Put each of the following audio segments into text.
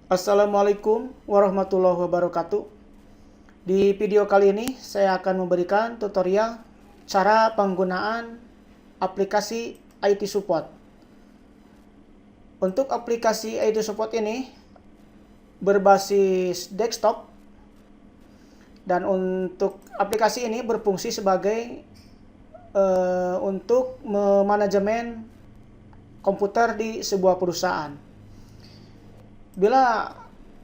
Assalamualaikum warahmatullahi wabarakatuh. Di video kali ini saya akan memberikan tutorial cara penggunaan aplikasi IT Support. Untuk aplikasi IT Support ini berbasis desktop dan untuk aplikasi ini berfungsi sebagai untuk memanajemen komputer di sebuah perusahaan. Bila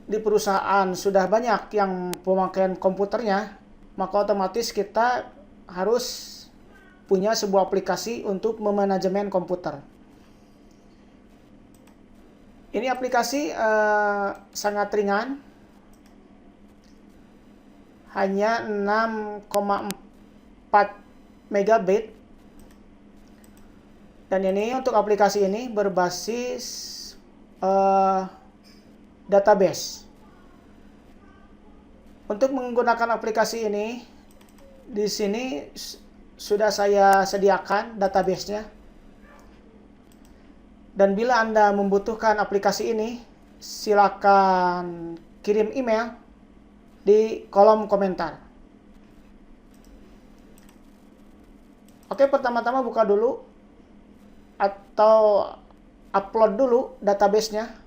di perusahaan sudah banyak yang pemakaian komputernya, maka otomatis kita harus punya sebuah aplikasi untuk memanajemen komputer. Ini aplikasi sangat ringan, hanya 6,4 megabit, dan ini untuk aplikasi ini berbasis database. Untuk menggunakan aplikasi ini, di sini sudah saya sediakan database-nya. Dan bila Anda membutuhkan aplikasi ini, silakan kirim email di kolom komentar. Oke, pertama-tama buka dulu atau upload dulu database-nya.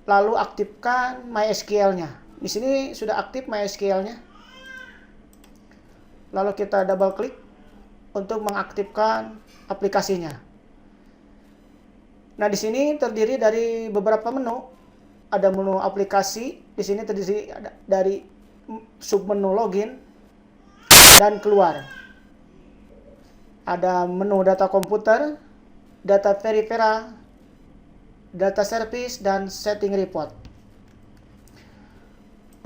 Lalu aktifkan MySQL-nya. Di sini sudah aktif MySQL-nya. Lalu kita double klik untuk mengaktifkan aplikasinya. Nah, di sini terdiri dari beberapa menu. Ada menu aplikasi, di sini terdiri dari submenu login dan keluar. Ada menu data komputer, data peripheral, data service, dan setting report.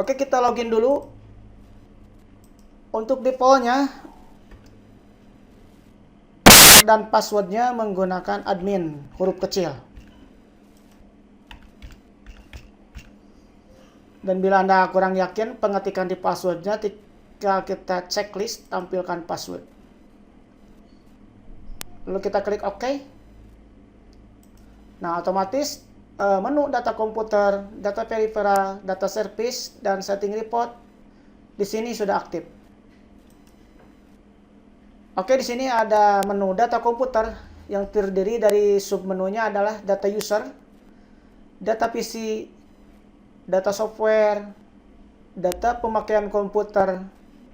Oke, kita login dulu. Untuk defaultnya dan passwordnya menggunakan admin huruf kecil. Dan bila Anda kurang yakin pengetikan di passwordnya, tinggal kita checklist tampilkan password. Lalu kita klik OK. Nah, otomatis menu data komputer, data peripheral, data service, dan setting report di sini sudah aktif. Oke, di sini ada menu data komputer yang terdiri dari submenunya adalah data user, data PC, data software, data pemakaian komputer,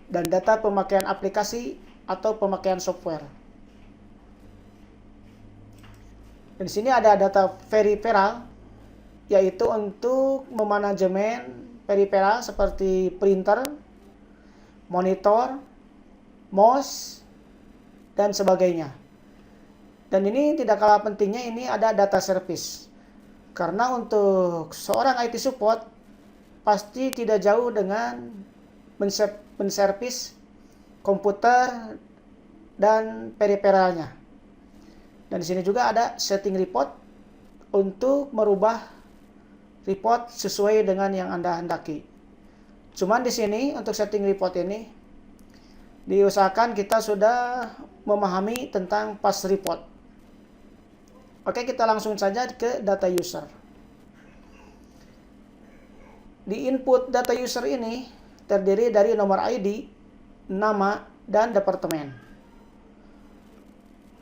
dan data pemakaian aplikasi atau pemakaian software. Dan di sini ada data peripheral, yaitu untuk memanajemen peripheral seperti printer, monitor, mouse, dan sebagainya. Dan ini tidak kalah pentingnya, ini ada data service. Karena untuk seorang IT support pasti tidak jauh dengan menservis komputer dan peripheralnya. Dan di sini juga ada setting report untuk merubah report sesuai dengan yang Anda hendaki. Cuman di sini untuk setting report ini diusahakan kita sudah memahami tentang pass report. Oke, kita langsung saja ke data user. Di input data user ini terdiri dari nomor ID, nama, dan departemen.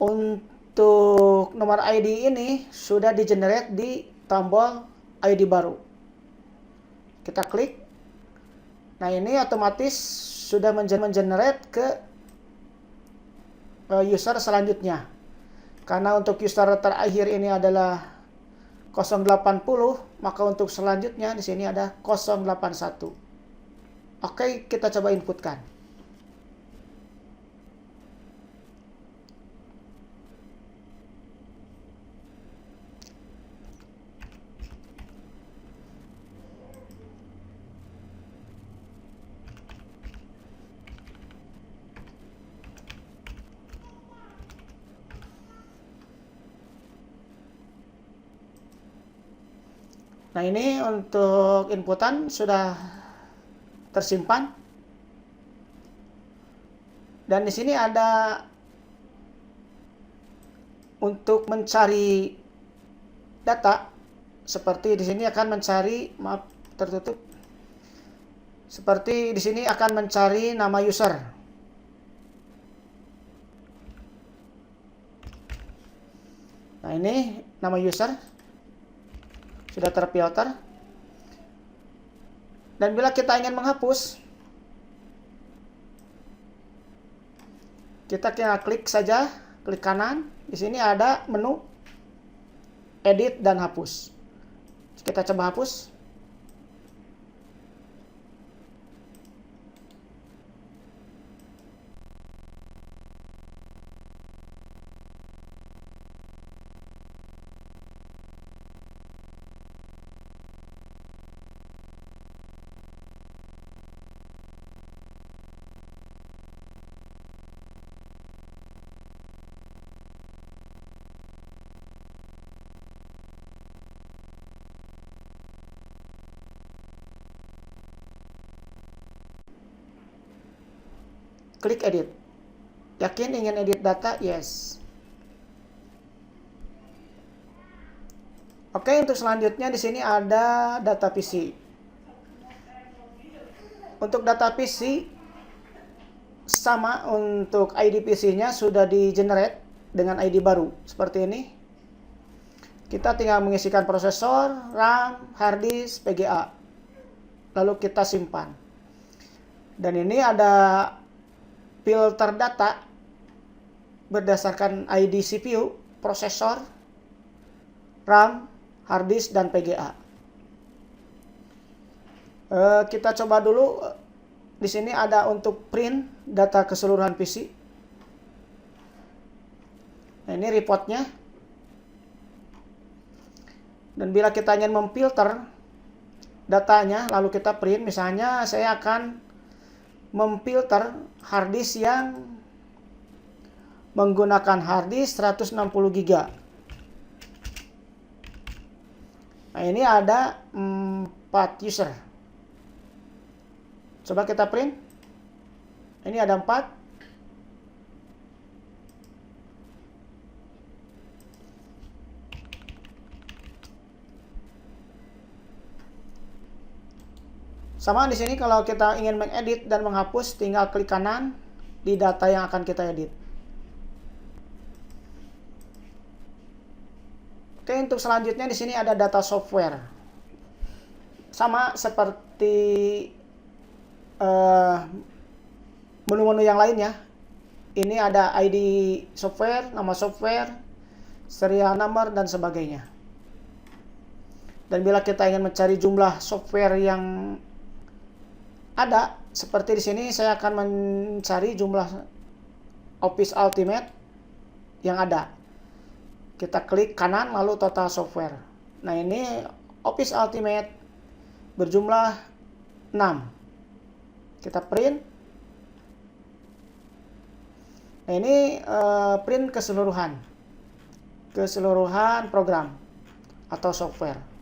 Untuk nomor ID ini sudah di-generate di tombol ID baru. Kita klik. Nah, ini otomatis sudah mengenerate ke user selanjutnya. Karena untuk user terakhir ini adalah 080, maka untuk selanjutnya di sini ada 081. Oke, kita coba inputkan. Nah, ini untuk inputan sudah tersimpan. Dan di sini ada untuk mencari data seperti di sini akan mencari, maaf tertutup. Seperti di sini akan mencari nama user. Nah, ini nama user sudah terfilter. Dan bila kita ingin menghapus, kita tinggal klik saja, klik kanan. Di sini ada menu edit dan hapus. Kita coba hapus. Klik edit. Yakin ingin edit data? Yes. Oke, untuk selanjutnya di sini ada data PC. Untuk data PC sama, untuk ID PC-nya sudah di-generate dengan ID baru seperti ini. Kita tinggal mengisikan prosesor, RAM, hard disk, PGA. Lalu kita simpan. Dan ini ada filter data berdasarkan ID CPU, prosesor, RAM, hard disk, dan PGA. Kita coba dulu. Di sini ada untuk print data keseluruhan PC. Nah, ini reportnya. Dan bila kita ingin memfilter datanya, lalu kita print, misalnya saya akan memfilter harddisk yang menggunakan harddisk 160 GB. Nah, ini ada 4 user. Coba kita print. Ini ada 4. Sama di sini kalau kita ingin mengedit dan menghapus, tinggal klik kanan di data yang akan kita edit. Oke, untuk selanjutnya di sini ada data software. Sama seperti menu-menu yang lainnya. Ini ada ID software, nama software, serial number, dan sebagainya. Dan bila kita ingin mencari jumlah software yang ada, seperti di sini saya akan mencari jumlah Office Ultimate yang ada. Kita klik kanan lalu total software. Nah, ini Office Ultimate berjumlah 6. Kita print. Nah, ini print keseluruhan program atau software.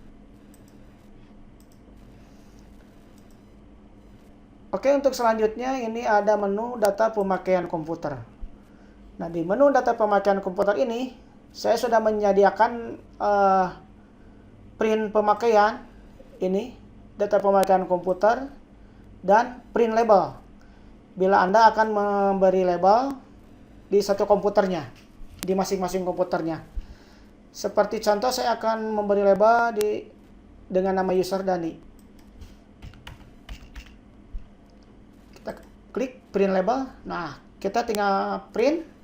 Oke, untuk selanjutnya ini ada menu data pemakaian komputer. Nah, di menu data pemakaian komputer ini saya sudah menyediakan print pemakaian, ini data pemakaian komputer, dan print label. Bila Anda akan memberi label di satu komputernya, di masing-masing komputernya. Seperti contoh, saya akan memberi label dengan nama user Dani. Kita klik print label. Nah, kita tinggal print.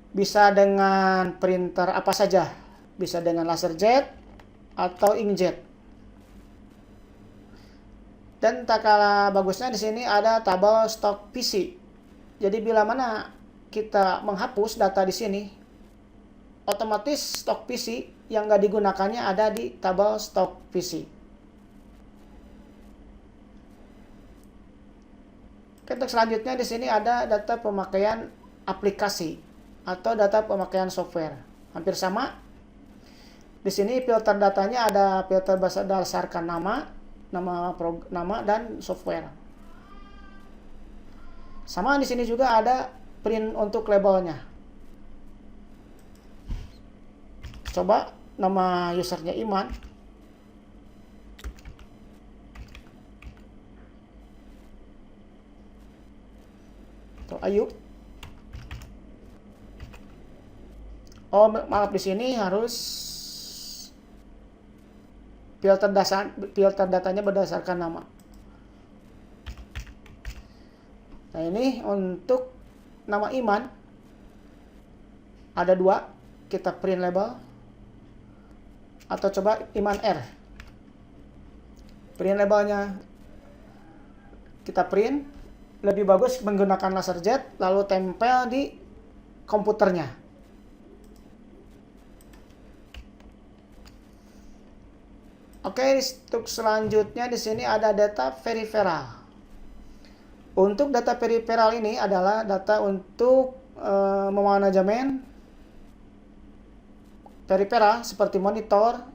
Bisa dengan printer apa saja. Bisa dengan laserjet atau inkjet. Dan tak kalah bagusnya di sini ada tabel stok PC. Jadi bila mana kita menghapus data di sini, otomatis stok PC yang nggak digunakannya ada di tabel stok PC. Untuk selanjutnya di sini ada data pemakaian aplikasi atau data pemakaian software. Hampir sama. Di sini filter datanya ada filter berdasarkan nama dan software. Sama di sini juga ada print untuk labelnya. Coba nama usernya Iman. atau Ayub. Oh, maaf, di sini harus filter datanya berdasarkan nama. Nah, ini untuk nama Iman ada 2, kita print label, atau coba Iman R. Print labelnya kita print, lebih bagus menggunakan laserjet lalu tempel di komputernya. Oke, untuk selanjutnya di sini ada data peripheral. Untuk data peripheral ini adalah data untuk memanajemen peripheral seperti monitor,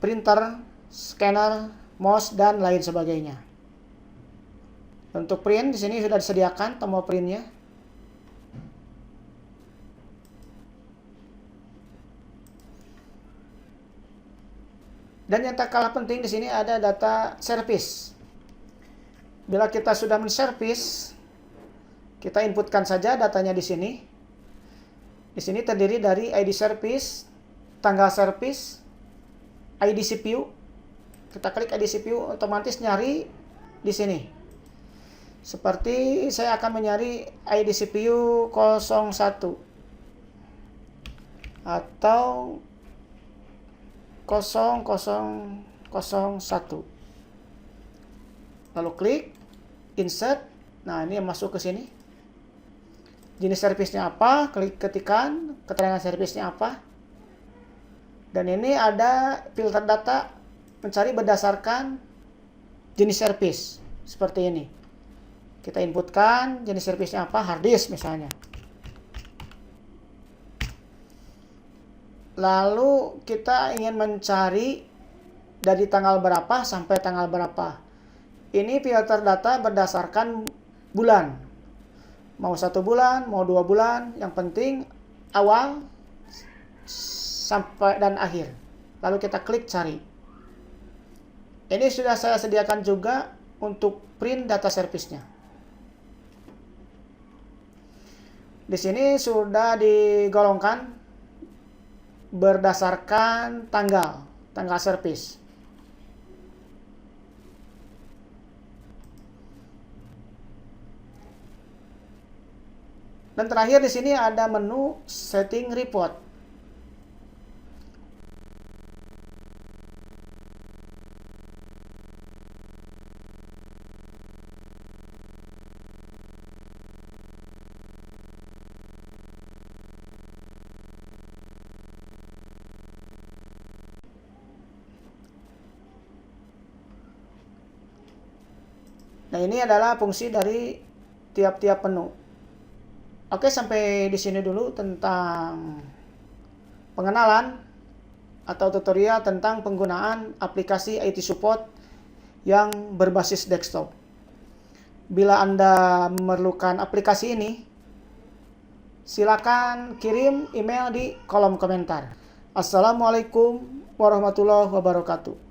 printer, scanner, mouse, dan lain sebagainya. Untuk print di sini sudah disediakan tombol printnya. Dan yang tak kalah penting di sini ada data service. Bila kita sudah men-service, kita inputkan saja datanya di sini. Di sini terdiri dari ID service, tanggal service, ID CPU. Kita klik ID CPU, otomatis nyari di sini. Seperti saya akan menyari ID CPU 01 atau 0001. Lalu klik insert. Nah, ini yang masuk ke sini. Jenis servisnya apa? Klik ketikkan keterangan servisnya apa. Dan ini ada filter data mencari berdasarkan jenis servis. Seperti ini. Kita inputkan jenis servisnya apa, hard disk misalnya. Lalu kita ingin mencari dari tanggal berapa sampai tanggal berapa. Ini filter data berdasarkan bulan. Mau 1 bulan, mau 2 bulan, yang penting awal sampai dan akhir. Lalu kita klik cari. Ini sudah saya sediakan juga untuk print data service-nya. Di sini sudah digolongkan berdasarkan tanggal service. Dan terakhir di sini ada menu setting report. Nah, ini adalah fungsi dari tiap-tiap menu. Oke, sampai di sini dulu tentang pengenalan atau tutorial tentang penggunaan aplikasi IT support yang berbasis desktop. Bila Anda memerlukan aplikasi ini, silakan kirim email di kolom komentar. Assalamualaikum warahmatullahi wabarakatuh.